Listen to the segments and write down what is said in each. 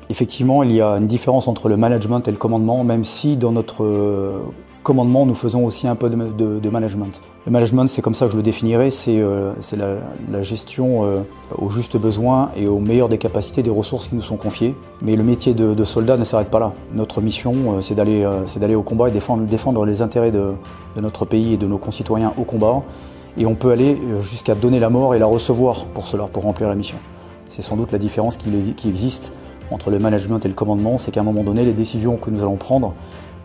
Effectivement, il y a une différence entre le management et le commandement, même si dans notre commandement, nous faisons aussi un peu de management. Le management, c'est comme ça que je le définirais, c'est la gestion au juste besoin et au meilleur des capacités des ressources qui nous sont confiées. Mais le métier de soldat ne s'arrête pas là. Notre mission, c'est d'aller au combat et défendre les intérêts de notre pays et de nos concitoyens au combat. Et on peut aller jusqu'à donner la mort et la recevoir pour cela, pour remplir la mission. C'est sans doute la différence qui existe entre le management et le commandement, c'est qu'à un moment donné, les décisions que nous allons prendre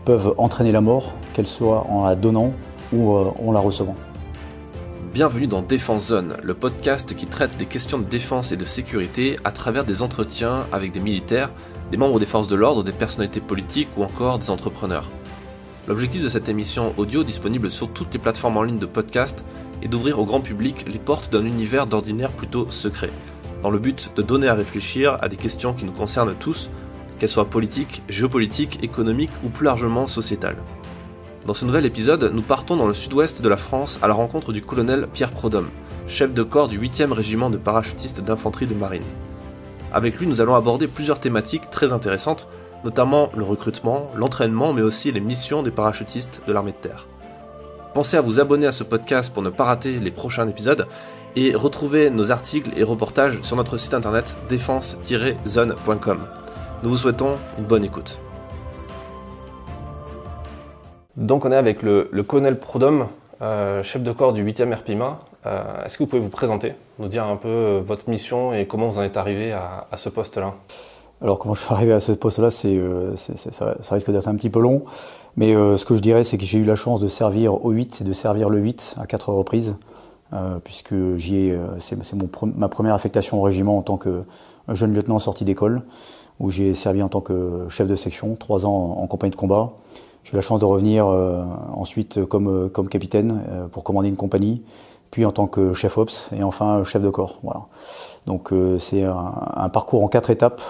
peuvent entraîner la mort, qu'elle soit en la donnant ou en la recevant. Bienvenue dans Défense Zone, le podcast qui traite des questions de défense et de sécurité à travers des entretiens avec des militaires, des membres des forces de l'ordre, des personnalités politiques ou encore des entrepreneurs. L'objectif de cette émission audio disponible sur toutes les plateformes en ligne de podcast est d'ouvrir au grand public les portes d'un univers d'ordinaire plutôt secret, dans le but de donner à réfléchir à des questions qui nous concernent tous, qu'elles soient politiques, géopolitiques, économiques ou plus largement sociétales. Dans ce nouvel épisode, nous partons dans le sud-ouest de la France à la rencontre du colonel Pierre Prodhomme, chef de corps du 8e régiment de parachutistes d'infanterie de marine. Avec lui, nous allons aborder plusieurs thématiques très intéressantes, notamment le recrutement, l'entraînement, mais aussi les missions des parachutistes de l'armée de terre. Pensez à vous abonner à ce podcast pour ne pas rater les prochains épisodes et retrouvez nos articles et reportages sur notre site internet défense-zone.com. Nous vous souhaitons une bonne écoute. Donc on est avec le colonel Prodhomme, chef de corps du 8e RPIMA. Est-ce que vous pouvez vous présenter, nous dire un peu votre mission et comment vous en êtes arrivé à ce poste-là ? Alors comment je suis arrivé à ce poste-là, ça risque d'être un petit peu long, mais ce que je dirais, c'est que j'ai eu la chance de servir au 8 et de servir le 8 à 4 reprises, puisque c'est ma première affectation au régiment en tant que jeune lieutenant sorti d'école, où j'ai servi en tant que chef de section, 3 ans en compagnie de combat. J'ai eu la chance de revenir ensuite comme capitaine pour commander une compagnie, puis en tant que chef ops et enfin chef de corps. Voilà. Donc c'est un parcours en 4 étapes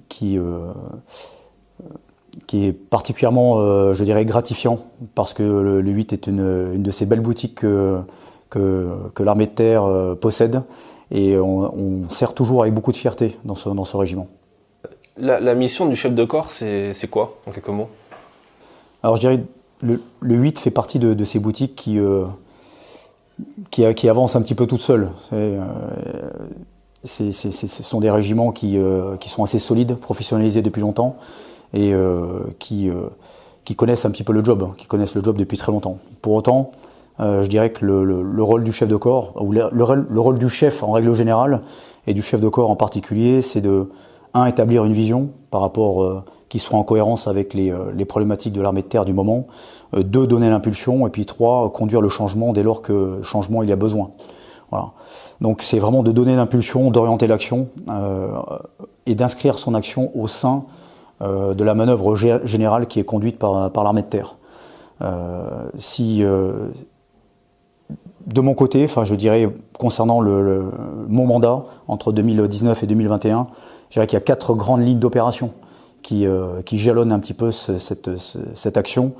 qui est particulièrement, je dirais, gratifiant, parce que le 8 est une de ces belles boutiques que l'armée de terre possède, et on sert toujours avec beaucoup de fierté dans ce régiment. La mission du chef de corps, c'est quoi, en quelques mots ? Alors je dirais, le 8 fait partie de ces boutiques qui avancent un petit peu toutes seules. Ce sont des régiments qui sont assez solides, professionnalisés depuis longtemps, et qui connaissent un petit peu le job, qui connaissent le job depuis très longtemps. Pour autant, je dirais que le rôle du chef de corps, ou le rôle du chef en règle générale, et du chef de corps en particulier, c'est de établir une vision par rapport qui soit en cohérence avec les problématiques de l'armée de terre du moment, 2, donner l'impulsion, et puis 3, conduire le changement dès lors que changement il y a besoin. Voilà. Donc c'est vraiment de donner l'impulsion, d'orienter l'action et d'inscrire son action au sein de la manœuvre générale qui est conduite par l'armée de terre. De mon côté, je dirais concernant mon mandat entre 2019 et 2021, je dirais qu'il y a 4 grandes lignes d'opération qui jalonnent un petit peu cette action.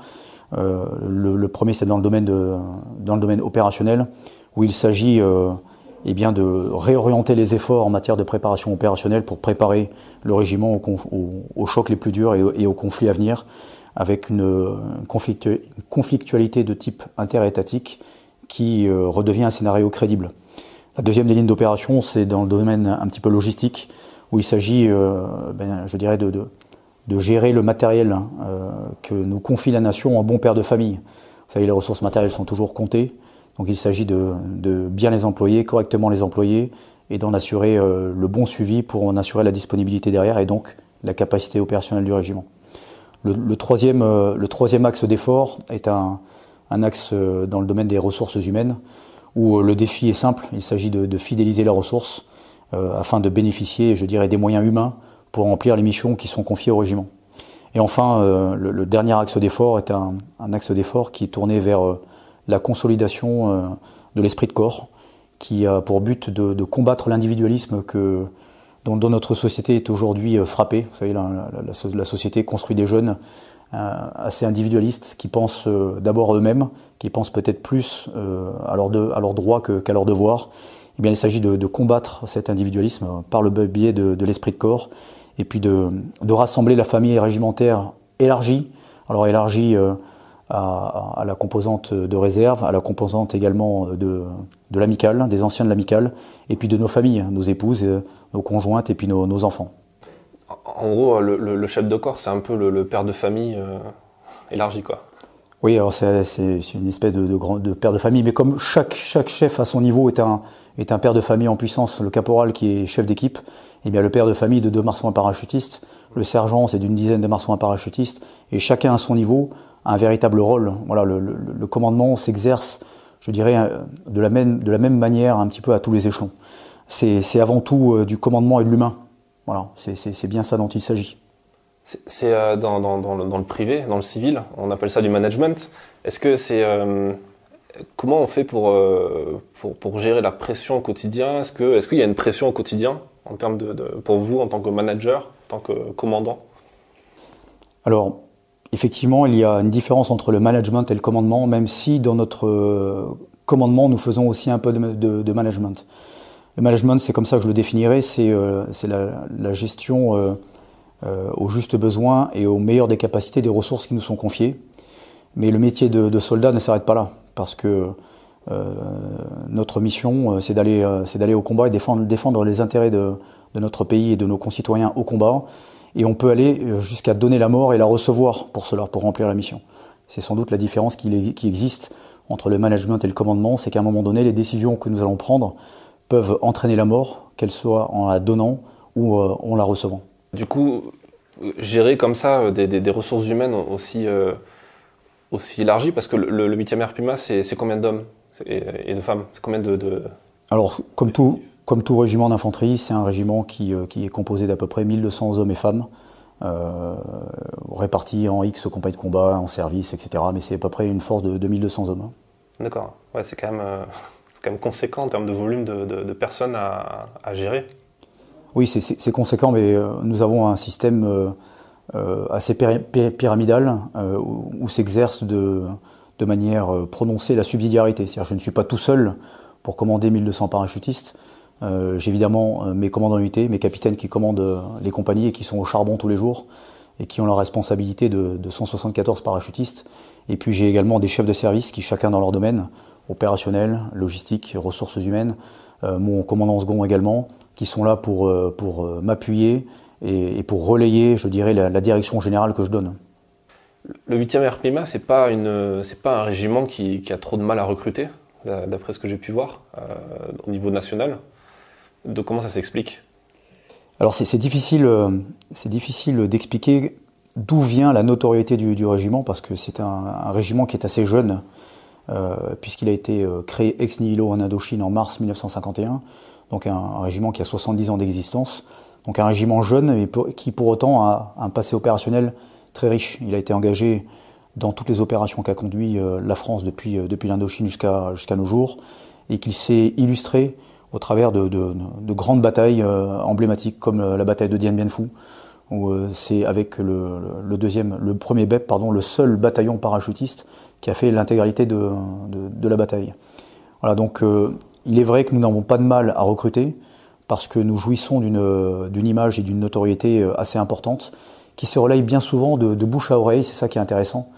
Le premier, c'est dans le domaine opérationnel, où il s'agit de réorienter les efforts en matière de préparation opérationnelle pour préparer le régiment aux chocs les plus durs et aux conflits à venir, avec une conflictualité de type interétatique qui redevient un scénario crédible. La deuxième des lignes d'opération, c'est dans le domaine un petit peu logistique, où il s'agit, je dirais, de gérer le matériel que nous confie la nation en bon père de famille. Vous savez, les ressources matérielles sont toujours comptées, donc il s'agit de bien les employer, correctement les employer, et d'en assurer le bon suivi pour en assurer la disponibilité derrière, et donc la capacité opérationnelle du régiment. Le troisième axe d'effort est un axe dans le domaine des ressources humaines, où le défi est simple, il s'agit de fidéliser la ressource afin de bénéficier, je dirais, des moyens humains pour remplir les missions qui sont confiées au régiment. Et enfin, le dernier axe d'effort est un axe d'effort qui est tourné vers la consolidation de l'esprit de corps, qui a pour but de combattre l'individualisme dont notre société est aujourd'hui frappée. Vous savez, la société construit des jeunes assez individualistes qui pensent d'abord à eux-mêmes, qui pensent peut-être plus à leurs droits qu'à leurs devoirs, eh bien, il s'agit de combattre cet individualisme par le biais de l'esprit de corps, et puis de rassembler la famille régimentaire élargie, alors élargie à la composante de réserve, à la composante également de l'amicale, des anciens de l'amicale, et puis de nos familles, nos épouses, nos conjointes et puis nos enfants. En gros, le chef de corps, c'est un peu le père de famille élargi, quoi. Oui, alors c'est une espèce de père de famille, mais comme chaque chef à son niveau est un père de famille en puissance, le caporal qui est chef d'équipe, eh bien le père de famille de 2 marsouins parachutistes, le sergent c'est d'une dizaine de marsouins parachutistes, et chacun à son niveau a un véritable rôle. Voilà, le commandement s'exerce, je dirais, de la même manière un petit peu à tous les échelons. C'est avant tout du commandement et de l'humain. Voilà, c'est bien ça dont il s'agit. C'est dans le privé, dans le civil, on appelle ça du management. Est-ce que c'est comment on fait pour gérer la pression au quotidien? Est-ce qu'il y a une pression au quotidien en termes pour vous en tant que manager, en tant que commandant? Alors, effectivement, il y a une différence entre le management et le commandement, même si dans notre commandement, nous faisons aussi un peu de management. Le management, c'est comme ça que je le définirais, c'est la gestion au juste besoin et au meilleur des capacités des ressources qui nous sont confiées. Mais le métier de soldat ne s'arrête pas là, parce que notre mission, c'est d'aller au combat et défendre les intérêts de notre pays et de nos concitoyens au combat. Et on peut aller jusqu'à donner la mort et la recevoir pour cela, pour remplir la mission. C'est sans doute la différence qui existe entre le management et le commandement, c'est qu'à un moment donné, les décisions que nous allons prendre peuvent entraîner la mort, qu'elles soient en la donnant ou en la recevant. Du coup, gérer comme ça des ressources humaines aussi élargies, parce que le 8e RPIMA, c'est combien d'hommes et de femmes? C'est combien de... Alors, comme tout régiment d'infanterie, c'est un régiment qui est composé d'à peu près 1200 hommes et femmes, répartis en X compagnies de combat, en service, etc. Mais c'est à peu près une force de 1200 hommes. D'accord, ouais, c'est quand même conséquent en termes de volume de personnes à gérer. Oui, c'est conséquent, mais nous avons un système assez pyramidal où s'exerce de manière prononcée la subsidiarité. C'est-à-dire que je ne suis pas tout seul pour commander 1200 parachutistes. J'ai évidemment mes commandants unités, mes capitaines qui commandent les compagnies et qui sont au charbon tous les jours et qui ont la responsabilité de 174 parachutistes. Et puis j'ai également des chefs de service qui, chacun dans leur domaine, opérationnel, logistique, ressources humaines, mon commandant second également, qui sont là pour m'appuyer et pour relayer, je dirais, la direction générale que je donne. Le 8e RPIMA, c'est pas un régiment qui a trop de mal à recruter, d'après ce que j'ai pu voir, au niveau national. Donc comment ça s'explique? Alors c'est difficile d'expliquer d'où vient la notoriété du régiment, parce que c'est un régiment qui est assez jeune, puisqu'il a été créé ex nihilo en Indochine en mars 1951, donc un régiment qui a 70 ans d'existence, donc un régiment jeune, mais qui pour autant a un passé opérationnel très riche. Il a été engagé dans toutes les opérations qu'a conduit la France depuis l'Indochine jusqu'à nos jours, et qu'il s'est illustré au travers de grandes batailles emblématiques, comme la bataille de Dien Bien Phu, où c'est avec le premier BEP, le seul bataillon parachutiste qui a fait l'intégralité de la bataille. Voilà, donc il est vrai que nous n'avons pas de mal à recruter, parce que nous jouissons d'une image et d'une notoriété assez importante, qui se relaye bien souvent de bouche à oreille, c'est ça qui est intéressant.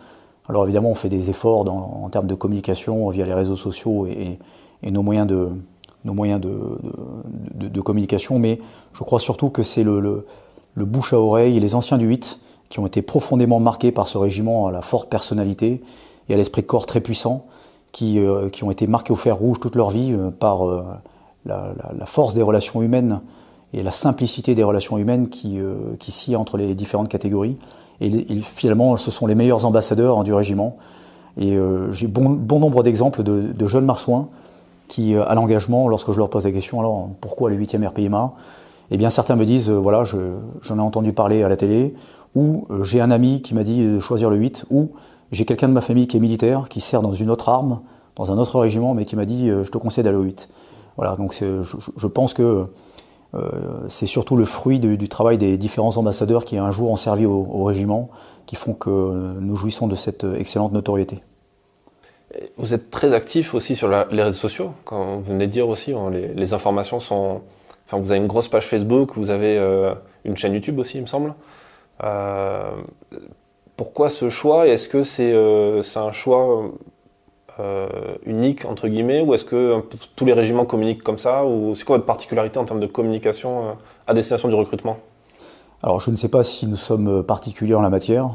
Alors évidemment, on fait des efforts en termes de communication via les réseaux sociaux et nos moyens de communication, mais je crois surtout que c'est le bouche à oreille et les anciens du 8 qui ont été profondément marqués par ce régiment à la forte personnalité et à l'esprit de corps très puissant, qui ont été marqués au fer rouge toute leur vie par la force des relations humaines et la simplicité des relations humaines qui scient entre les différentes catégories. Et finalement, ce sont les meilleurs ambassadeurs du régiment. Et j'ai bon nombre d'exemples de jeunes marsouins qui, à l'engagement, lorsque je leur pose la question, alors pourquoi le 8e RPIMA? Eh bien, certains me disent, voilà, j'en ai entendu parler à la télé, ou j'ai un ami qui m'a dit de choisir le 8, ou j'ai quelqu'un de ma famille qui est militaire, qui sert dans une autre arme, dans un autre régiment, mais qui m'a dit, je te conseille d'aller au 8. Voilà, donc je pense que c'est surtout le fruit du travail des différents ambassadeurs qui un jour ont servi au régiment, qui font que nous jouissons de cette excellente notoriété. Vous êtes très actif aussi sur les réseaux sociaux, quand vous venez de dire aussi, hein, les informations sont... Enfin, vous avez une grosse page Facebook, vous avez une chaîne YouTube aussi, il me semble. Pourquoi ce choix? Est-ce que c'est un choix unique, entre guillemets, ou est-ce que tous les régiments communiquent comme ça? Ou c'est quoi votre particularité en termes de communication à destination du recrutement? Alors, je ne sais pas si nous sommes particuliers en la matière.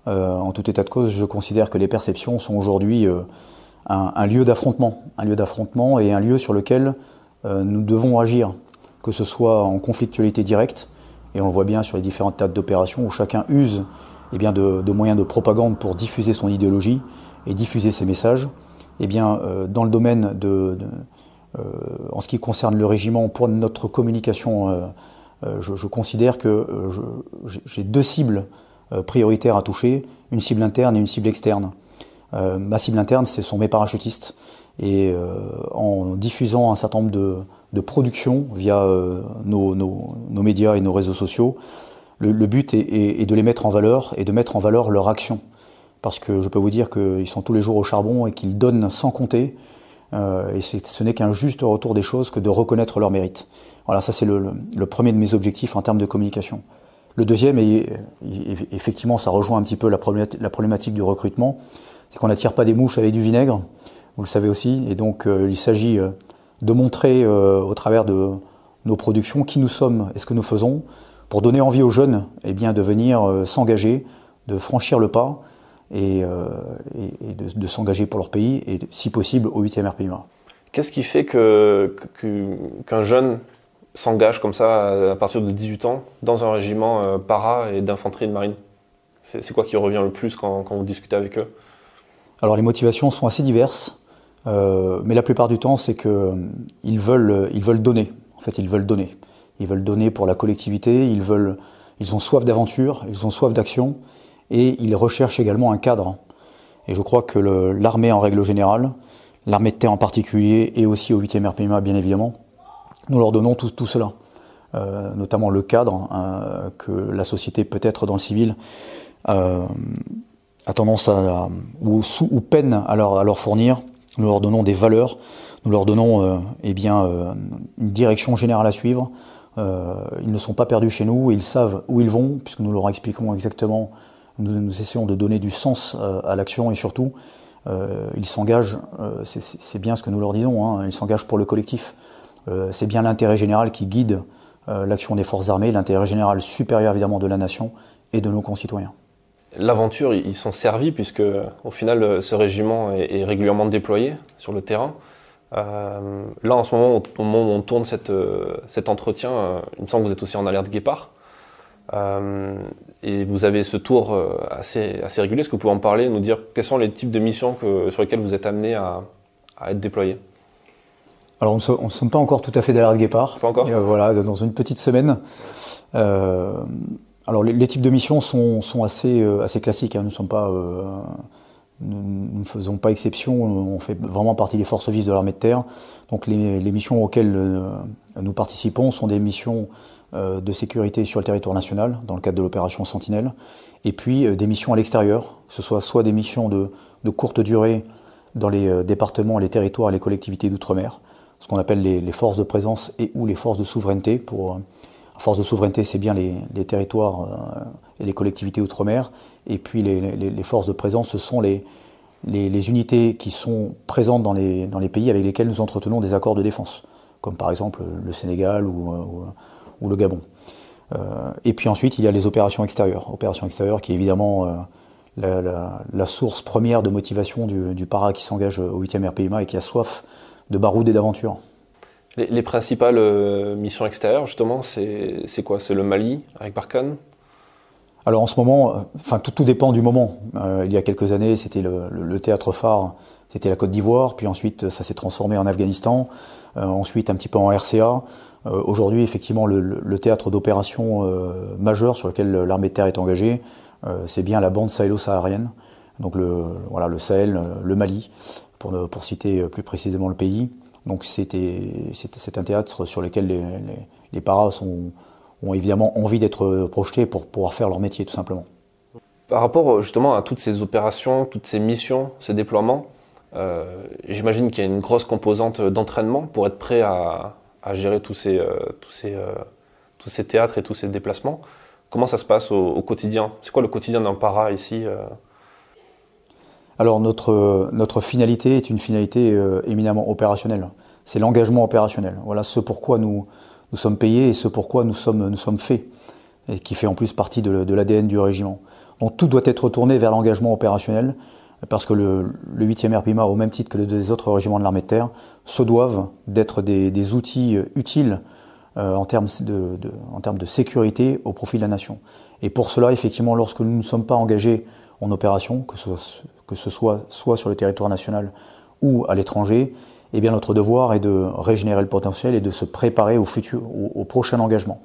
En tout état de cause, je considère que les perceptions sont aujourd'hui un lieu d'affrontement et un lieu sur lequel nous devons agir, que ce soit en conflictualité directe, et on le voit bien sur les différentes théâtres d'opération où chacun use de moyens de propagande pour diffuser son idéologie et diffuser ses messages. Dans le domaine en ce qui concerne le régiment, pour notre communication, je considère que j'ai deux cibles prioritaires à toucher, une cible interne et une cible externe. Ma cible interne, ce sont mes parachutistes. Et en diffusant un certain nombre de productions via nos médias et nos réseaux sociaux, le but est de les mettre en valeur et de mettre en valeur leur action. Parce que je peux vous dire qu'ils sont tous les jours au charbon et qu'ils donnent sans compter. Et ce n'est qu'un juste retour des choses que de reconnaître leur mérite. Voilà, ça c'est le premier de mes objectifs en termes de communication. Le deuxième, et effectivement ça rejoint un petit peu la problématique du recrutement, c'est qu'on n'attire pas des mouches avec du vinaigre, vous le savez aussi, et donc il s'agit de montrer au travers de nos productions qui nous sommes et ce que nous faisons, pour donner envie aux jeunes de venir s'engager, de franchir le pas et de s'engager pour leur pays et si possible au 8e RPIMA. Qu'est-ce qui fait qu'un jeune s'engage comme ça à partir de 18 ans dans un régiment para et d'infanterie et de marine? C'est quoi qui revient le plus quand vous discutez avec eux? Alors les motivations sont assez diverses, mais la plupart du temps c'est qu'ils veulent donner. En fait, ils veulent donner. Ils veulent donner pour la collectivité, ils ont soif d'aventure, ils ont soif d'action et ils recherchent également un cadre. Et je crois que l'armée en règle générale, l'armée de terre en particulier et aussi au 8e RPIMA bien évidemment, nous leur donnons tout cela, notamment le cadre que la société peut-être dans le civil a tendance ou peine à leur fournir. Nous leur donnons des valeurs, nous leur donnons une direction générale à suivre. Ils ne sont pas perdus chez nous, ils savent où ils vont, puisque nous leur expliquons exactement, nous essayons de donner du sens à l'action et surtout, ils s'engagent, c'est bien ce que nous leur disons, hein, ils s'engagent pour le collectif. C'est bien l'intérêt général qui guide l'action des forces armées, l'intérêt général supérieur évidemment de la nation et de nos concitoyens. L'aventure, ils sont servis puisque au final ce régiment est régulièrement déployé sur le terrain. Là en ce moment, au moment où on tourne cet entretien, il me semble que vous êtes aussi en alerte guépard. Et vous avez ce tour assez régulier. Est-ce que vous pouvez en parler, nous dire quels sont les types de missions sur lesquelles vous êtes amenés à être déployés? Alors on ne sommes pas encore tout à fait d'alerte guépard. Pas encore. Voilà, dans une petite semaine. Alors les types de missions sont assez classiques. Hein. Nous ne faisons pas exception. On fait vraiment partie des forces vives de l'armée de terre. Donc les missions auxquelles nous participons sont des missions de sécurité sur le territoire national, dans le cadre de l'opération Sentinelle, et puis des missions à l'extérieur, que ce soit des missions de courte durée dans les départements, les territoires et les collectivités d'outre-mer, ce qu'on appelle les forces de présence et ou les forces de souveraineté. Forces de souveraineté, c'est bien les territoires et les collectivités outre-mer, et puis les forces de présence, ce sont les unités qui sont présentes dans les pays avec lesquels nous entretenons des accords de défense, comme par exemple le Sénégal ou le Gabon. Et puis ensuite, il y a les opérations extérieures qui est évidemment la source première de motivation du para qui s'engage au 8e RPIMA et qui a soif de baroud et d'aventure. Les principales missions extérieures, justement, c'est quoi? C'est le Mali, avec Barkhane? Alors en ce moment, tout dépend du moment. Il y a quelques années, c'était le théâtre phare, c'était la Côte d'Ivoire, puis ensuite ça s'est transformé en Afghanistan, ensuite un petit peu en RCA. Aujourd'hui, effectivement, le théâtre d'opération majeur sur lequel l'armée de terre est engagée, c'est bien la bande sahélo-saharienne, donc le Sahel, le Mali, pour citer plus précisément le pays. Donc c'est un théâtre sur lequel les paras ont évidemment envie d'être projetés pour pouvoir faire leur métier, tout simplement. Par rapport justement à toutes ces opérations, toutes ces missions, ces déploiements, J'imagine qu'il y a une grosse composante d'entraînement pour être prêt à gérer tous ces théâtres et tous ces déplacements. Comment ça se passe au quotidien? C'est quoi le quotidien d'un para ici? Alors notre finalité est une finalité éminemment opérationnelle. C'est l'engagement opérationnel. Voilà ce pourquoi nous sommes payés et ce pourquoi nous sommes faits, et qui fait en plus partie de l'ADN du régiment. Donc tout doit être tourné vers l'engagement opérationnel, parce que le 8e RPIMA, au même titre que les autres régiments de l'armée de terre, se doivent d'être des outils utiles en termes de sécurité au profit de la nation. Et pour cela, effectivement, lorsque nous ne sommes pas engagés en opération, que ce soit sur le territoire national ou à l'étranger, eh bien notre devoir est de régénérer le potentiel et de se préparer au prochain engagement.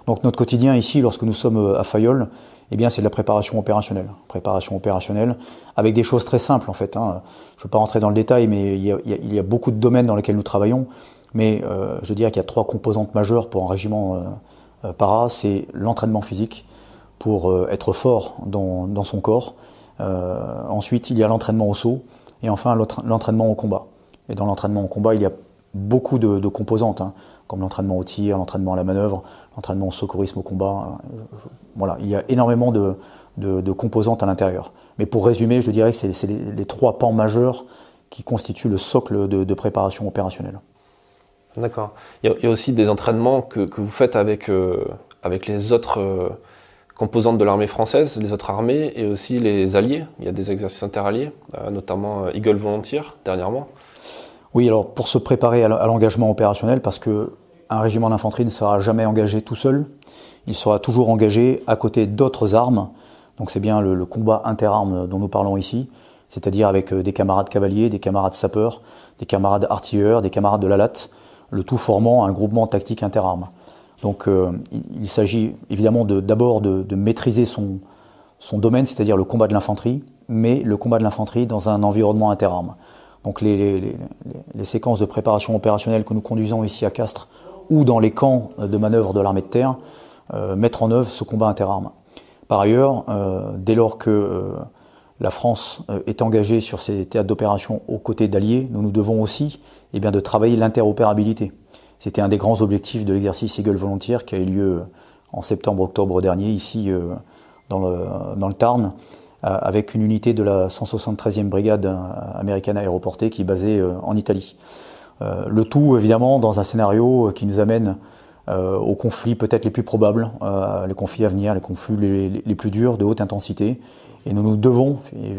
Donc notre quotidien ici, lorsque nous sommes à Fayolle, eh bien c'est de la préparation opérationnelle. Préparation opérationnelle avec des choses très simples en fait. Je ne veux pas rentrer dans le détail, mais il y a beaucoup de domaines dans lesquels nous travaillons. Mais je dirais qu'il y a 3 composantes majeures pour un régiment para. C'est l'entraînement physique pour être fort dans son corps. Ensuite, il y a l'entraînement au saut. Et enfin, l'entraînement au combat. Et dans l'entraînement au combat, il y a beaucoup de composantes, comme l'entraînement au tir, l'entraînement à la manœuvre, l'entraînement au secourisme au combat. Voilà, il y a énormément de composantes à l'intérieur. Mais pour résumer, je dirais que c'est les 3 pans majeurs qui constituent le socle de préparation opérationnelle. D'accord. Il y a aussi des entraînements que vous faites avec les autres composantes de l'armée française, les autres armées et aussi les alliés. Il y a des exercices interalliés, notamment Eagle Volunteer dernièrement. Oui, alors pour se préparer à l'engagement opérationnel, parce qu'un régiment d'infanterie ne sera jamais engagé tout seul, il sera toujours engagé à côté d'autres armes. Donc c'est bien le combat interarmes dont nous parlons ici, c'est-à-dire avec des camarades cavaliers, des camarades sapeurs, des camarades artilleurs, des camarades de la latte, le tout formant un groupement tactique interarmes. Donc il s'agit évidemment d'abord de maîtriser son domaine, c'est-à-dire le combat de l'infanterie, mais le combat de l'infanterie dans un environnement interarmes. Donc les séquences de préparation opérationnelle que nous conduisons ici à Castres ou dans les camps de manœuvre de l'armée de terre mettre en œuvre ce combat interarmes. Par ailleurs, dès lors que la France est engagée sur ces théâtres d'opération aux côtés d'alliés, nous devons aussi de travailler l'interopérabilité. C'était un des grands objectifs de l'exercice Eagle Volunteer qui a eu lieu en septembre-octobre dernier ici dans le Tarn, avec une unité de la 173e brigade américaine aéroportée qui est basée en Italie. Le tout évidemment dans un scénario qui nous amène aux conflits peut-être les plus probables, les conflits à venir, les conflits les plus durs, de haute intensité. Et nous devons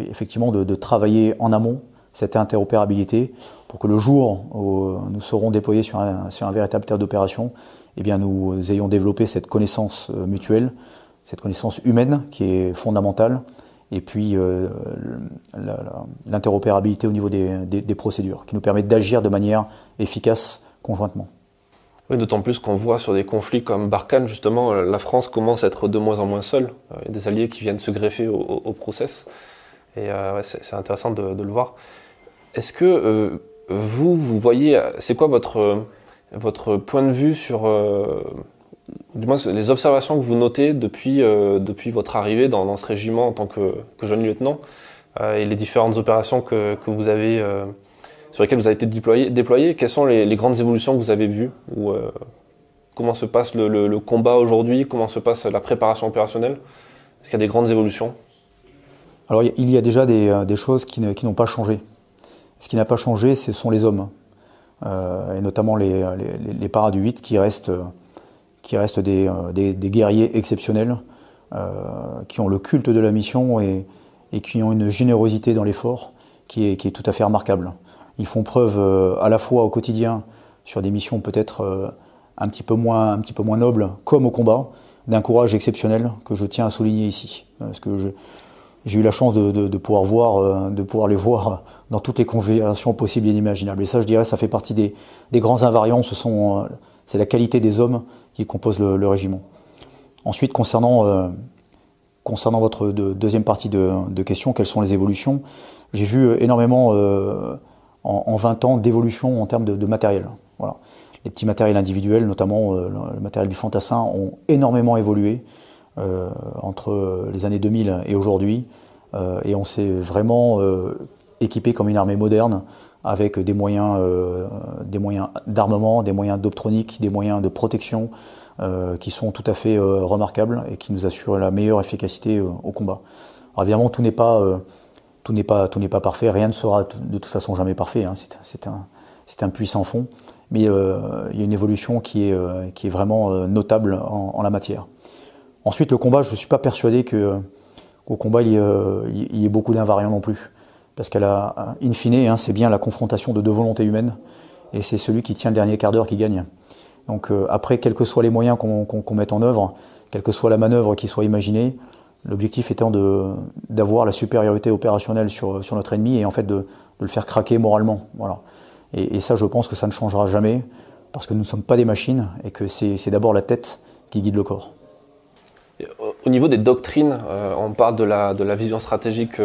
effectivement de travailler en amont cette interopérabilité pour que le jour où nous serons déployés sur un véritable théâtre d'opération, nous ayons développé cette connaissance mutuelle, cette connaissance humaine qui est fondamentale, et puis l'interopérabilité au niveau des procédures, qui nous permettent d'agir de manière efficace conjointement. Oui, d'autant plus qu'on voit sur des conflits comme Barkhane, justement, la France commence à être de moins en moins seule. Il y a des alliés qui viennent se greffer au process. Et c'est intéressant de le voir. Est-ce que vous voyez, c'est quoi votre point de vue sur du moins les observations que vous notez depuis votre arrivée dans ce régiment en tant que jeune lieutenant et les différentes opérations que vous avez, sur lesquelles vous avez été déployé, quelles sont les grandes évolutions que vous avez vues ou comment se passe le combat aujourd'hui, comment se passe la préparation opérationnelle? Est-ce qu'il y a des grandes évolutions? Alors il y a déjà des choses qui n'ont pas changé. Ce qui n'a pas changé, ce sont les hommes, et notamment les paras du 8 qui restent des guerriers exceptionnels, qui ont le culte de la mission et qui ont une générosité dans l'effort qui est tout à fait remarquable. Ils font preuve à la fois au quotidien sur des missions peut-être un petit peu moins nobles, comme au combat, d'un courage exceptionnel que je tiens à souligner ici. Parce que j'ai eu la chance de pouvoir les voir dans toutes les configurations possibles et inimaginables. Et ça, je dirais, ça fait partie des grands invariants. C'est la qualité des hommes qui composent le régiment. Ensuite, concernant votre deuxième partie de question, quelles sont les évolutions? J'ai vu énormément en 20 ans d'évolution en termes de matériel. Voilà. Les petits matériels individuels, notamment le matériel du fantassin, ont énormément évolué entre les années 2000 et aujourd'hui. Et on s'est vraiment équipée comme une armée moderne, avec des moyens d'armement, des moyens d'optronique, des moyens de protection qui sont tout à fait remarquables et qui nous assurent la meilleure efficacité au combat. Alors évidemment, tout n'est pas parfait, rien ne sera de toute façon jamais parfait, hein. C'est un puits sans fond, mais il y a une évolution qui est vraiment notable en la matière. Ensuite, le combat, je ne suis pas persuadé qu'au combat, il y ait beaucoup d'invariants non plus. Parce in fine, hein, c'est bien la confrontation de deux volontés humaines, et c'est celui qui tient le dernier quart d'heure qui gagne. Donc après, quels que soient les moyens qu'on mette en œuvre, quelle que soit la manœuvre qui soit imaginée, l'objectif étant d'avoir la supériorité opérationnelle sur notre ennemi et en fait de le faire craquer moralement. Voilà. Et ça, je pense que ça ne changera jamais, parce que nous ne sommes pas des machines, et que c'est d'abord la tête qui guide le corps. Au niveau des doctrines, on parle de la vision stratégique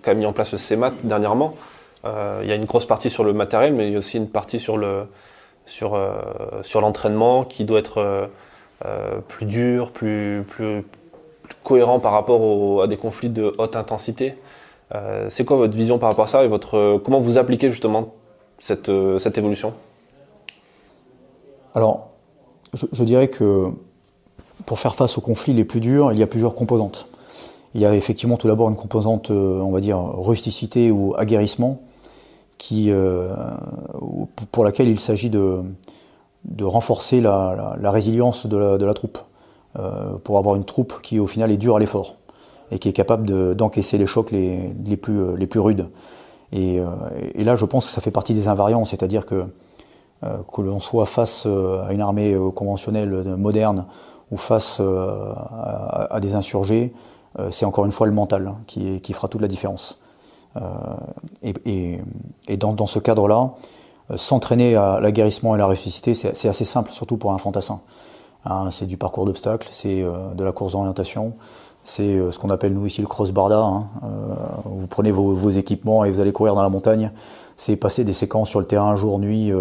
qu'a mis en place le CEMAT dernièrement. Il y a une grosse partie sur le matériel, mais il y a aussi une partie sur l'entraînement qui doit être plus dur, plus cohérent par rapport à des conflits de haute intensité. C'est quoi votre vision par rapport à ça et comment vous appliquez justement cette évolution? Alors, je dirais que pour faire face aux conflits les plus durs, il y a plusieurs composantes. Il y a effectivement tout d'abord une composante, on va dire, rusticité ou aguerrissement, pour laquelle il s'agit de renforcer la résilience de la troupe, pour avoir une troupe qui au final est dure à l'effort et qui est capable d'encaisser les chocs les plus rudes. Et là, je pense que ça fait partie des invariants, c'est-à-dire que l'on soit face à une armée conventionnelle moderne ou face à des insurgés, c'est encore une fois le mental qui fera toute la différence. Et dans ce cadre-là, s'entraîner à l'aguerrissement et la rusticité, c'est assez simple, surtout pour un fantassin. Hein, c'est du parcours d'obstacles, c'est de la course d'orientation, c'est ce qu'on appelle nous ici le cross-barda. Hein. Vous prenez vos équipements et vous allez courir dans la montagne. C'est passer des séquences sur le terrain jour, nuit,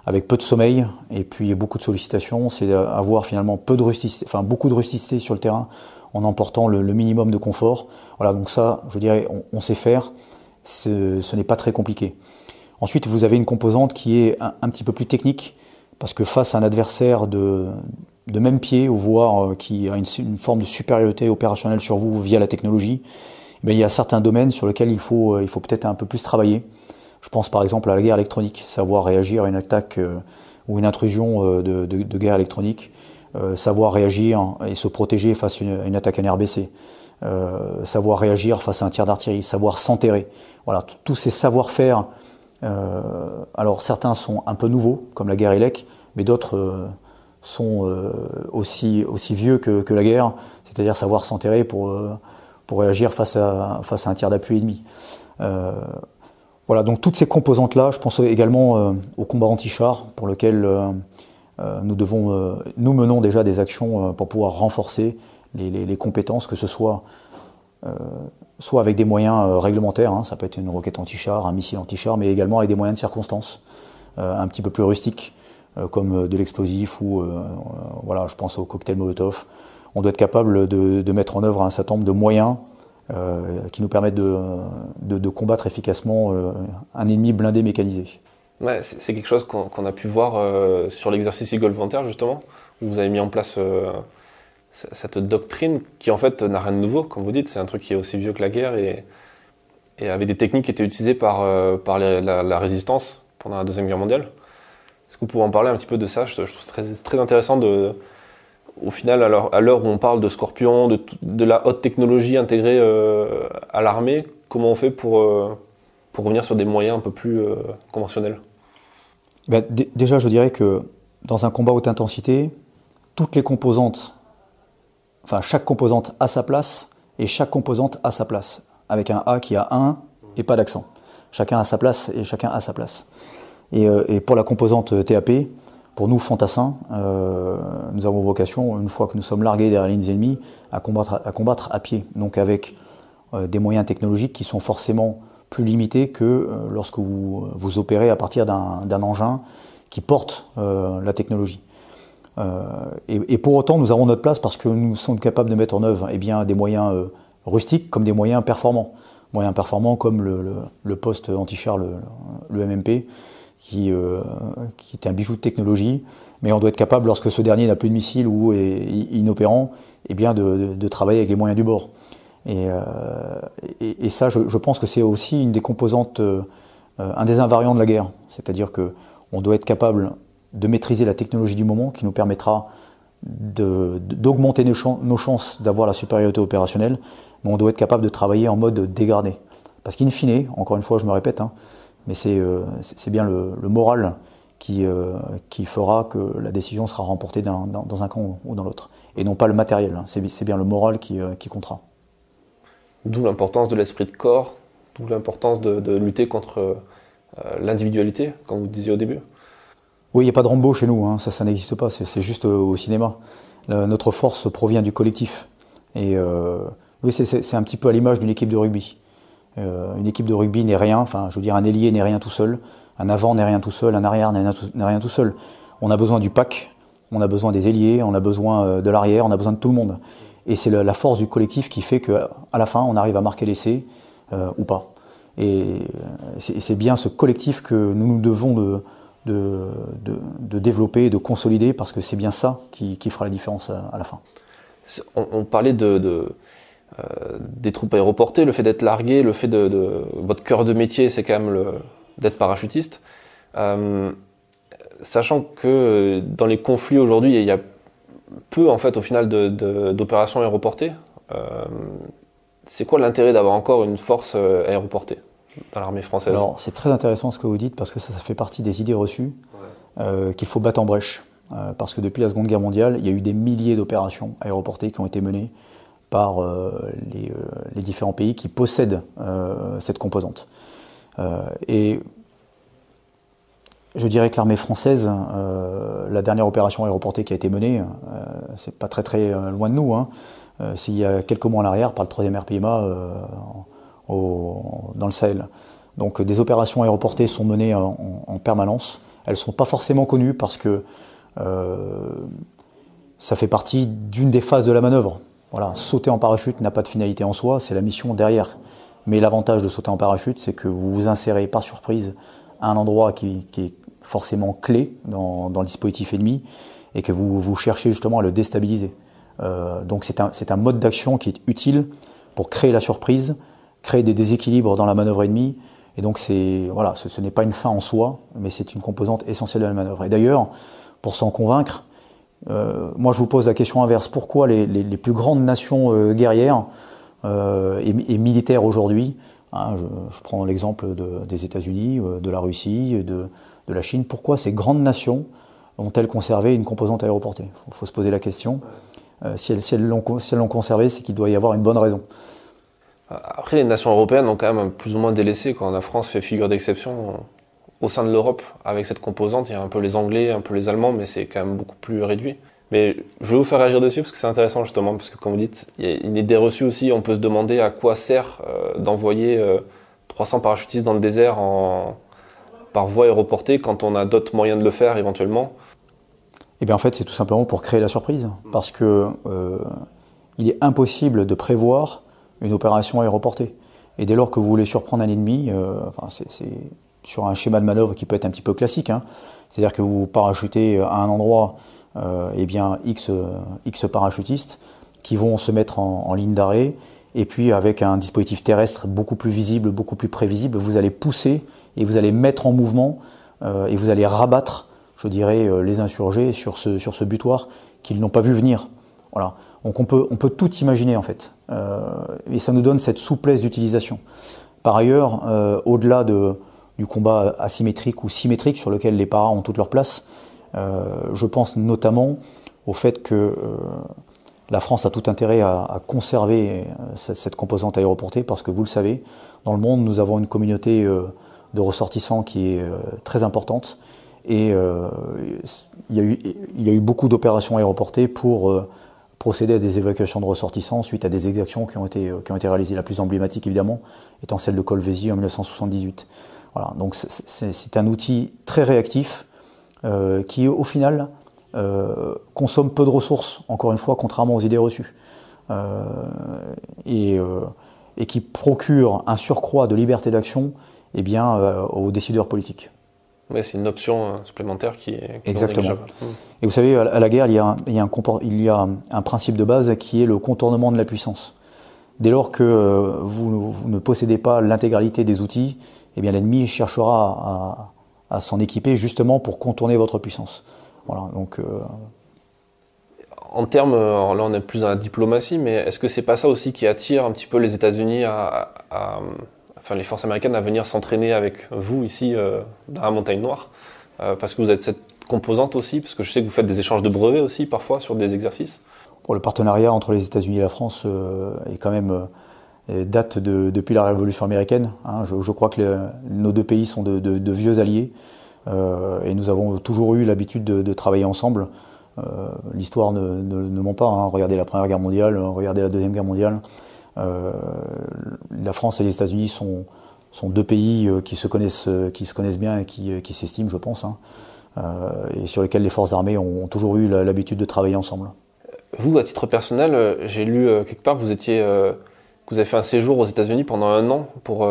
avec peu de sommeil et puis beaucoup de sollicitations. C'est avoir finalement beaucoup de rusticité sur le terrain en emportant le minimum de confort. Voilà, donc ça, je dirais, on sait faire. Ce n'est pas très compliqué. Ensuite, vous avez une composante qui est un petit peu plus technique, parce que face à un adversaire de même pied, ou voire qui a une forme de supériorité opérationnelle sur vous via la technologie, il y a certains domaines sur lesquels il faut peut-être un peu plus travailler. Je pense par exemple à la guerre électronique, savoir réagir à une attaque ou une intrusion de guerre électronique, savoir réagir et se protéger face à une attaque NRBC, savoir réagir face à un tir d'artillerie, savoir s'enterrer. Voilà, tous ces savoir-faire. Alors certains sont un peu nouveaux, comme la guerre élec, mais d'autres sont aussi vieux que la guerre, c'est-à-dire savoir s'enterrer pour réagir face à un tir d'appui ennemi. Voilà, donc toutes ces composantes-là, je pense également au combat anti-char, pour lequel nous menons déjà des actions pour pouvoir renforcer les compétences, que ce soit avec des moyens réglementaires, hein, ça peut être une roquette anti-char, un missile anti-char, mais également avec des moyens de circonstance, un petit peu plus rustiques, comme de l'explosif ou voilà, je pense au cocktail Molotov. On doit être capable de mettre en œuvre un certain nombre de moyens qui nous permettent de combattre efficacement un ennemi blindé mécanisé. Ouais, c'est quelque chose qu'on a pu voir sur l'exercice Eagle Volunteer justement, où vous avez mis en place cette doctrine qui en fait n'a rien de nouveau, comme vous dites, c'est un truc qui est aussi vieux que la guerre et avait des techniques qui étaient utilisées par la résistance pendant la Deuxième Guerre mondiale. Est-ce que vous pouvez en parler un petit peu de ça? Je trouve très, très intéressant au final, à l'heure où on parle de Scorpion, de la haute technologie intégrée à l'armée, comment on fait pour revenir sur des moyens un peu plus conventionnels? Déjà, je dirais que dans un combat haute intensité, toutes les composantes, chaque composante a sa place et chaque composante a sa place, avec un A qui a un et pas d'accent. Chacun a sa place et chacun a sa place. Et pour la composante TAP, pour nous fantassins, nous avons vocation, une fois que nous sommes largués derrière les lignes ennemies, à combattre à pied, donc avec des moyens technologiques qui sont forcément plus limités que lorsque vous opérez à partir d'un engin qui porte la technologie. Et pour autant, nous avons notre place parce que nous sommes capables de mettre en œuvre des moyens rustiques comme des moyens performants. moyens performants comme le poste anti-char, le MMP, qui était un bijou de technologie. Mais on doit être capable, lorsque ce dernier n'a plus de missile ou est inopérant, eh bien de travailler avec les moyens du bord. Et ça, je pense que c'est aussi une des composantes, un des invariants de la guerre. C'est-à-dire qu'on doit être capable de maîtriser la technologie du moment qui nous permettra d'augmenter nos chances d'avoir la supériorité opérationnelle, mais on doit être capable de travailler en mode dégradé. Parce qu'in fine, encore une fois je me répète, mais c'est bien le moral qui fera que la décision sera remportée dans un camp ou dans l'autre, et non pas le matériel, c'est bien le moral qui comptera. D'où l'importance de l'esprit de corps, d'où l'importance de lutter contre l'individualité, comme vous disiez au début. Oui, il n'y a pas de Rambo chez nous, ça n'existe pas, c'est juste au cinéma. Notre force provient du collectif. Et oui, c'est un petit peu à l'image d'une équipe de rugby. Une équipe de rugby n'est rien, enfin je veux dire un ailier n'est rien tout seul, un avant n'est rien tout seul, un arrière n'est rien tout seul. On a besoin du pack, on a besoin des ailiers, on a besoin de l'arrière, on a besoin de tout le monde. Et c'est la force du collectif qui fait qu'à la fin, on arrive à marquer l'essai ou pas. Et c'est bien ce collectif que nous devons de développer et de consolider, parce que c'est bien ça qui fera la différence à la fin. On parlait des troupes aéroportées, le fait d'être largué, le fait votre cœur de métier, c'est quand même d'être parachutiste. Sachant que dans les conflits aujourd'hui, il y a peu en fait au final d'opérations aéroportées. C'est quoi l'intérêt d'avoir encore une force aéroportée dans l'armée française? Alors c'est très intéressant ce que vous dites, parce que ça fait partie des idées reçues qu'il faut battre en brèche. Parce que depuis la Seconde Guerre mondiale, il y a eu des milliers d'opérations aéroportées qui ont été menées par les différents pays qui possèdent cette composante. Et je dirais que l'armée française, la dernière opération aéroportée qui a été menée, c'est pas très loin de nous, c'est il y a quelques mois en arrière par le 3e RPIMA dans le Sahel. Donc des opérations aéroportées sont menées en permanence. Elles ne sont pas forcément connues parce que ça fait partie d'une des phases de la manœuvre. Voilà, sauter en parachute n'a pas de finalité en soi, c'est la mission derrière. Mais l'avantage de sauter en parachute, c'est que vous vous insérez par surprise à un endroit qui est forcément clé dans le dispositif ennemi, et que vous cherchez justement à le déstabiliser. Donc c'est un mode d'action qui est utile pour créer la surprise, créer des déséquilibres dans la manœuvre ennemie. Et donc voilà, ce n'est pas une fin en soi, mais c'est une composante essentielle de la manœuvre. Et d'ailleurs, pour s'en convaincre, moi je vous pose la question inverse. Pourquoi les plus grandes nations guerrières et militaires aujourd'hui, je prends l'exemple des États-Unis, de la Russie, de la Chine, pourquoi ces grandes nations ont-elles conservé une composante aéroportée? Il faut se poser la question. Si elles l'ont conservée, c'est qu'il doit y avoir une bonne raison. Après, les nations européennes ont quand même plus ou moins délaissé. Quand la France fait figure d'exception au sein de l'Europe avec cette composante, il y a un peu les Anglais, un peu les Allemands, mais c'est quand même beaucoup plus réduit. Mais je vais vous faire réagir dessus parce que c'est intéressant justement, parce que comme vous dites, il y a une idée reçue aussi. On peut se demander à quoi sert d'envoyer 300 parachutistes dans le désert par voie aéroportée quand on a d'autres moyens de le faire éventuellement. Eh bien en fait, c'est tout simplement pour créer la surprise, parce que il est impossible de prévoir une opération aéroportée. Et dès lors que vous voulez surprendre un ennemi, c'est sur un schéma de manœuvre qui peut être un petit peu classique, c'est-à-dire que vous parachutez à un endroit X parachutistes qui vont se mettre en ligne d'arrêt, et puis avec un dispositif terrestre beaucoup plus visible, beaucoup plus prévisible, vous allez pousser et vous allez mettre en mouvement et vous allez rabattre, je dirais, les insurgés sur ce butoir qu'ils n'ont pas vu venir. Voilà. Donc on peut tout imaginer en fait, et ça nous donne cette souplesse d'utilisation. Par ailleurs, au-delà du combat asymétrique ou symétrique sur lequel les paras ont toute leur place, je pense notamment au fait que la France a tout intérêt à conserver cette composante aéroportée, parce que vous le savez, dans le monde, nous avons une communauté de ressortissants qui est très importante, et il y a eu beaucoup d'opérations aéroportées pour procéder à des évacuations de ressortissants suite à des exactions qui ont été réalisées. La plus emblématique évidemment étant celle de Colvézi en 1978. Voilà, donc c'est un outil très réactif qui au final consomme peu de ressources, encore une fois, contrairement aux idées reçues. Et et qui procure un surcroît de liberté d'action aux décideurs politiques. Oui, c'est une option supplémentaire qui est exactement. Non négligeable. Et vous savez, à la guerre, il y a un principe de base qui est le contournement de la puissance. Dès lors que vous ne possédez pas l'intégralité des outils, eh bien l'ennemi cherchera à s'en équiper justement pour contourner votre puissance. Voilà, donc, en termes, là on est plus dans la diplomatie, mais est-ce que c'est pas ça aussi qui attire un petit peu les États-Unis enfin les forces américaines à venir s'entraîner avec vous ici dans la Montagne Noire, parce que vous êtes cette composante aussi, parce que je sais que vous faites des échanges de brevets aussi parfois sur des exercices. Le partenariat entre les États-Unis et la France est quand même date depuis la Révolution américaine. Hein. Je crois que nos deux pays sont de vieux alliés et nous avons toujours eu l'habitude de travailler ensemble. L'histoire ne ment pas. Hein. Regardez la Première Guerre mondiale, regardez la Deuxième Guerre mondiale. La France et les États-Unis sont deux pays qui se connaissent bien et qui s'estiment, je pense, hein, et sur lesquels les forces armées ont toujours eu l'habitude de travailler ensemble. Vous, à titre personnel, j'ai lu quelque part que vous avez fait un séjour aux États-Unis pendant 1 an pour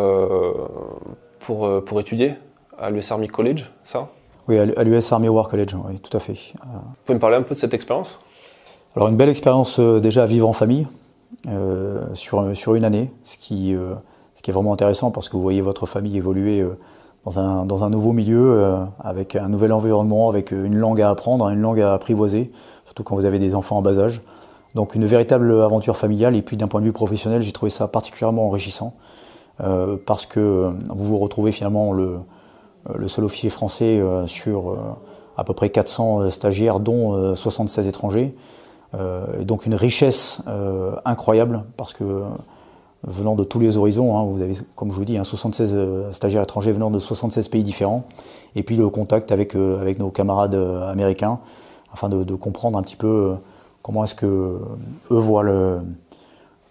étudier à l'US Army College, ça ? Oui, à l'US Army War College, oui, tout à fait. Vous pouvez me parler un peu de cette expérience ? Alors, une belle expérience déjà à vivre en famille, sur une année, ce qui est vraiment intéressant parce que vous voyez votre famille évoluer dans un nouveau milieu, avec un nouvel environnement, avec une langue à apprendre, une langue à apprivoiser, surtout quand vous avez des enfants en bas âge. Donc une véritable aventure familiale, et puis d'un point de vue professionnel, j'ai trouvé ça particulièrement enrichissant, parce que vous vous retrouvez finalement le seul officier français sur à peu près 400 stagiaires, dont 76 étrangers. Donc une richesse incroyable, parce que venant de tous les horizons, hein, vous avez, comme je vous dis, 76 stagiaires étrangers venant de 76 pays différents, et puis le contact avec nos camarades américains, afin de comprendre un petit peu comment est-ce que eux voient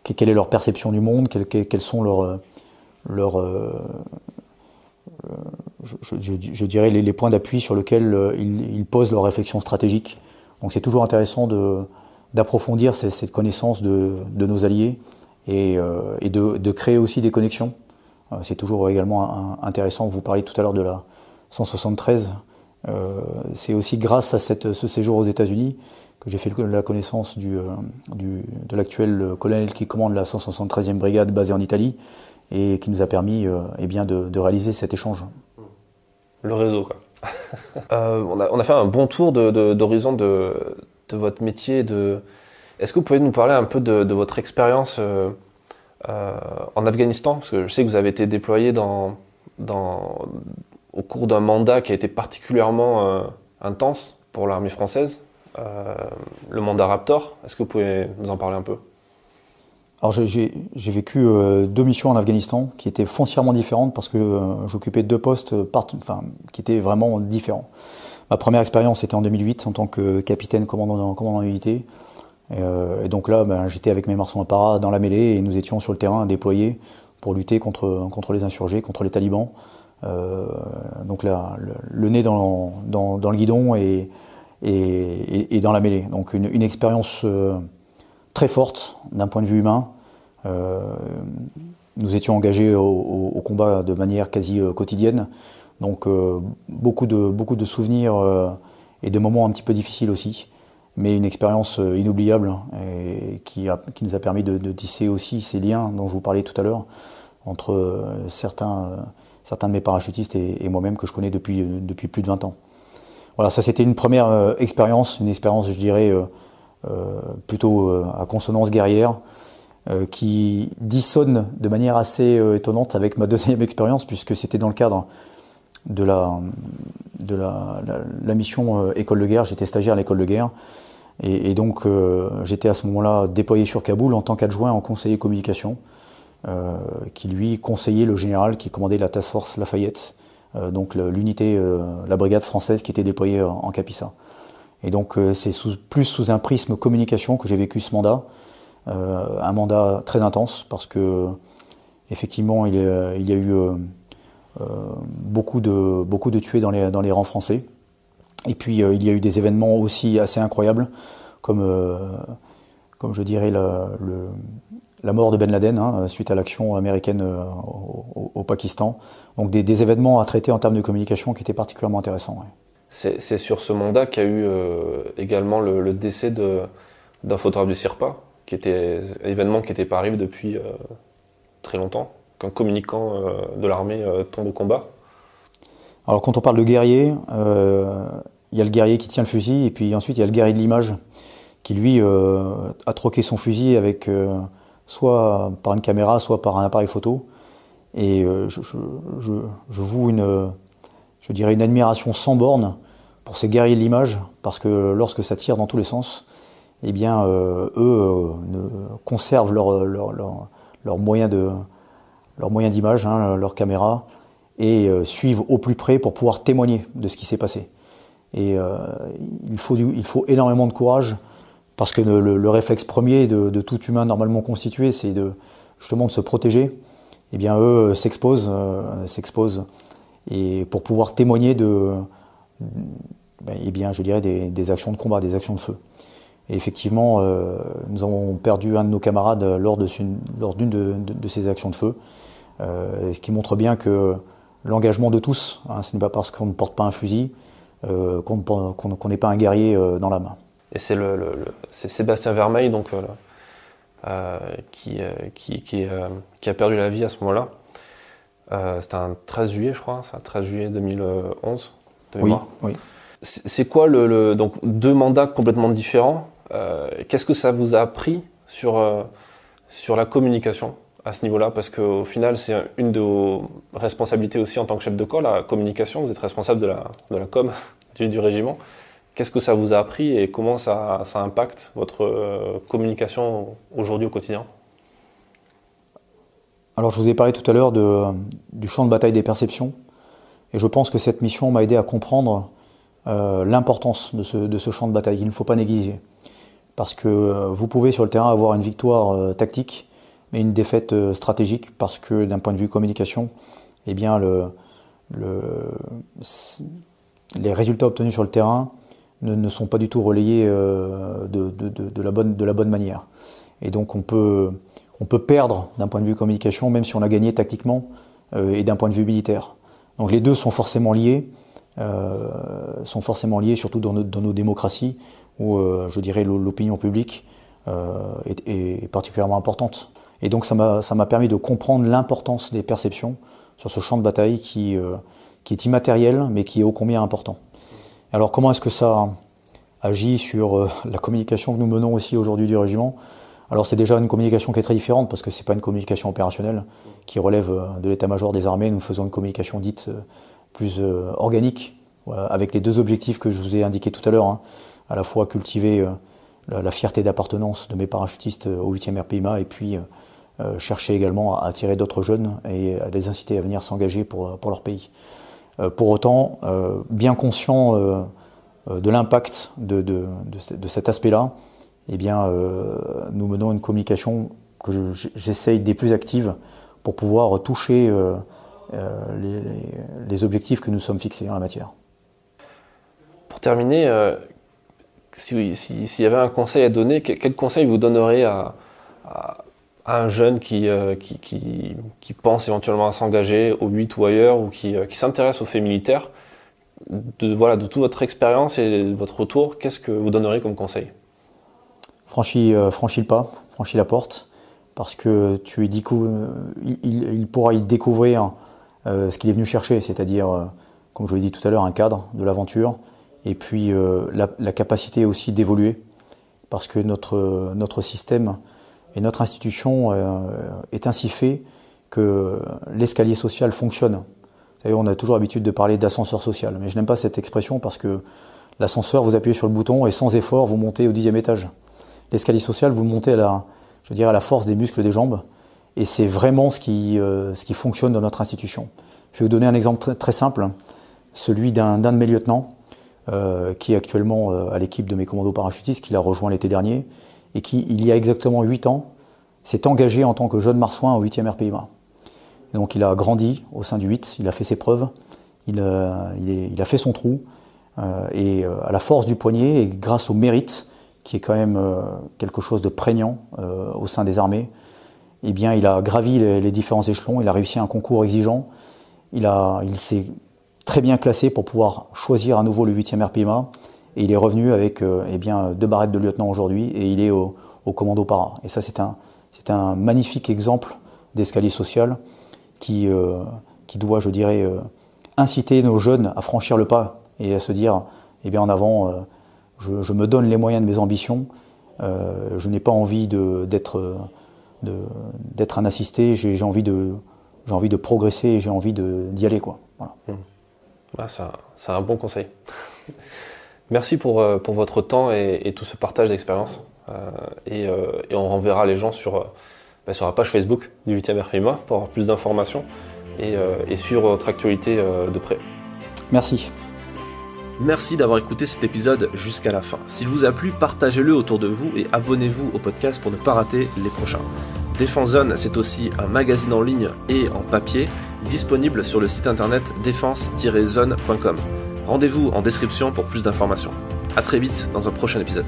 quelle est leur perception du monde, quels sont je dirais les points d'appui sur lesquels ils posent leurs réflexions stratégiques. Donc c'est toujours intéressant d'approfondir cette connaissance de nos alliés et de créer aussi des connexions. C'est toujours également intéressant. Vous parliez tout à l'heure de la 173. C'est aussi grâce à ce séjour aux États-Unis que j'ai fait la connaissance de l'actuel colonel qui commande la 173e brigade basée en Italie, et qui nous a permis de réaliser cet échange. Le réseau, quoi. On a fait un bon tour d'horizon de votre métier. Est-ce que vous pouvez nous parler un peu de votre expérience en Afghanistan ? Parce que je sais que vous avez été déployé au cours d'un mandat qui a été particulièrement intense pour l'armée française, le mandat Raptor. Est-ce que vous pouvez nous en parler un peu ? Alors j'ai vécu 2 missions en Afghanistan qui étaient foncièrement différentes, parce que j'occupais 2 postes qui étaient vraiment différents. Ma première expérience était en 2008 en tant que capitaine commandant unité. Et donc là, j'étais avec mes marçons à para dans la mêlée, et nous étions sur le terrain déployés pour lutter contre les insurgés, contre les talibans. Donc là, le nez dans le guidon et dans la mêlée. Donc une expérience très forte d'un point de vue humain. Nous étions engagés au combat de manière quasi quotidienne. Donc beaucoup de souvenirs et de moments un petit peu difficiles aussi. Mais une expérience inoubliable, et qui nous a permis de tisser aussi ces liens dont je vous parlais tout à l'heure entre certains de mes parachutistes et moi-même, que je connais depuis plus de 20 ans. Voilà, ça c'était une première expérience, je dirais plutôt à consonance guerrière, qui dissonne de manière assez étonnante avec ma deuxième expérience, puisque c'était dans le cadre de la mission école de guerre. J'étais stagiaire à l'école de guerre. Et donc j'étais à ce moment-là déployé sur Kaboul en tant qu'adjoint en conseiller communication, qui lui conseillait le général qui commandait la Task Force Lafayette, donc l'unité, la brigade française qui était déployée en Capissa. Et donc c'est plus sous un prisme communication que j'ai vécu ce mandat, un mandat très intense, parce que effectivement il y a eu beaucoup de tués dans les rangs français. Et puis il y a eu des événements aussi assez incroyables, comme je dirais la mort de Ben Laden, suite à l'action américaine au Pakistan. Donc des événements à traiter en termes de communication qui étaient particulièrement intéressants. Ouais. C'est sur ce mandat qu'il y a eu également le décès d'un photographe du CIRPA, qui était un événement qui n'était pas arrivé depuis très longtemps, qu'un communicant de l'armée tombe au combat. Alors quand on parle de guerrier, il y a le guerrier qui tient le fusil, et puis ensuite il y a le guerrier de l'image, qui lui a troqué son fusil avec soit par une caméra, soit par un appareil photo. Et je voue une admiration sans borne pour ces guerriers de l'image, parce que lorsque ça tire dans tous les sens, eh bien, eux conservent leur moyen d'image, leur caméra, et suivent au plus près pour pouvoir témoigner de ce qui s'est passé. Et il faut énormément de courage, parce que le réflexe premier de tout humain normalement constitué, c'est justement de se protéger. Eh bien, eux s'exposent, et pour pouvoir témoigner des actions de combat, des actions de feu. Et effectivement, nous avons perdu un de nos camarades lors d'une de ces actions de feu, ce qui montre bien que l'engagement de tous, ce n'est pas parce qu'on ne porte pas un fusil qu'on n'est pas un guerrier dans la main. Et c'est Sébastien Vermeil donc, qui a perdu la vie à ce moment-là. C'était un 13 juillet, je crois, c'est un 13 juillet 2011, de mémoire. Oui. C'est quoi donc deux mandats complètement différents. Qu'est-ce que ça vous a appris sur la communication à ce niveau-là? Parce qu'au final, c'est une de vos responsabilités aussi en tant que chef de corps, la communication. Vous êtes responsable de la com du régiment. Qu'est-ce que ça vous a appris et comment ça impacte votre communication aujourd'hui au quotidien? Alors je vous ai parlé tout à l'heure du champ de bataille des perceptions, et je pense que cette mission m'a aidé à comprendre l'importance de ce champ de bataille qu'il ne faut pas négliger. Parce que vous pouvez sur le terrain avoir une victoire tactique, mais une défaite stratégique, parce que d'un point de vue communication, eh bien les résultats obtenus sur le terrain ne sont pas du tout relayés de la bonne manière. Et donc on peut perdre d'un point de vue communication, même si on a gagné tactiquement et d'un point de vue militaire. Donc les deux sont forcément liés, surtout dans nos démocraties, où je dirais l'opinion publique est particulièrement importante. Et donc ça m'a permis de comprendre l'importance des perceptions sur ce champ de bataille qui est immatériel, mais qui est ô combien important. Alors comment est-ce que ça agit sur la communication que nous menons aussi aujourd'hui du régiment? Alors c'est déjà une communication qui est très différente, parce que c'est pas une communication opérationnelle qui relève de l'état-major des armées. Nous faisons une communication dite plus organique, avec les deux objectifs que je vous ai indiqués tout à l'heure, à la fois cultiver la fierté d'appartenance de mes parachutistes au 8e RPIMA, et puis chercher également à attirer d'autres jeunes et à les inciter à venir s'engager pour leur pays. Pour autant, bien conscient de l'impact de cet aspect-là, eh bien, nous menons une communication que j'essaye des plus actives pour pouvoir toucher les objectifs que nous sommes fixés en la matière. Pour terminer, s'il y avait un conseil à donner, quel conseil vous donnerez à un jeune qui pense éventuellement à s'engager au 8 ou ailleurs, ou qui s'intéresse aux faits militaires, de toute votre expérience et de votre retour, qu'est-ce que vous donneriez comme conseil? Franchis le pas, franchis la porte, parce que il pourra y découvrir ce qu'il est venu chercher, c'est-à-dire, comme je l'ai dit tout à l'heure, un cadre de l'aventure, et puis la capacité aussi d'évoluer, parce que notre système et notre institution est ainsi fait que l'escalier social fonctionne. Vous savez, on a toujours l'habitude de parler d'ascenseur social, mais je n'aime pas cette expression, parce que l'ascenseur, vous appuyez sur le bouton et sans effort, vous montez au 10e étage. L'escalier social, vous montez à la force des muscles des jambes, et c'est vraiment ce qui fonctionne dans notre institution. Je vais vous donner un exemple très simple, celui d'un de mes lieutenants, qui est actuellement à l'équipe de mes commandos parachutistes, qui l'a rejoint l'été dernier, et qui, il y a exactement 8 ans, s'est engagé en tant que jeune marsouin au 8e RPIMA. Et donc il a grandi au sein du 8, il a fait ses preuves, il a fait son trou, et à la force du poignet, et grâce au mérite, qui est quand même quelque chose de prégnant au sein des armées, eh bien, il a gravi les différents échelons, il a réussi un concours exigeant, il s'est très bien classé pour pouvoir choisir à nouveau le 8e RPIMA, et il est revenu avec 2 barrettes de lieutenant aujourd'hui, et il est au commando para. Et ça, c'est un magnifique exemple d'escalier social qui doit, je dirais, inciter nos jeunes à franchir le pas et à se dire, en avant, je me donne les moyens de mes ambitions, je n'ai pas envie d'être un assisté, j'ai envie de progresser et j'ai envie d'y aller, quoi. Voilà. C'est un bon conseil. Merci pour votre temps et tout ce partage d'expérience. Et on renverra les gens sur la page Facebook du 8e RPIMA pour avoir plus d'informations et suivre votre actualité de près. Merci. Merci d'avoir écouté cet épisode jusqu'à la fin. S'il vous a plu, partagez-le autour de vous et abonnez-vous au podcast pour ne pas rater les prochains. Défense Zone, c'est aussi un magazine en ligne et en papier disponible sur le site internet défense-zone.com. Rendez-vous en description pour plus d'informations. À très vite dans un prochain épisode.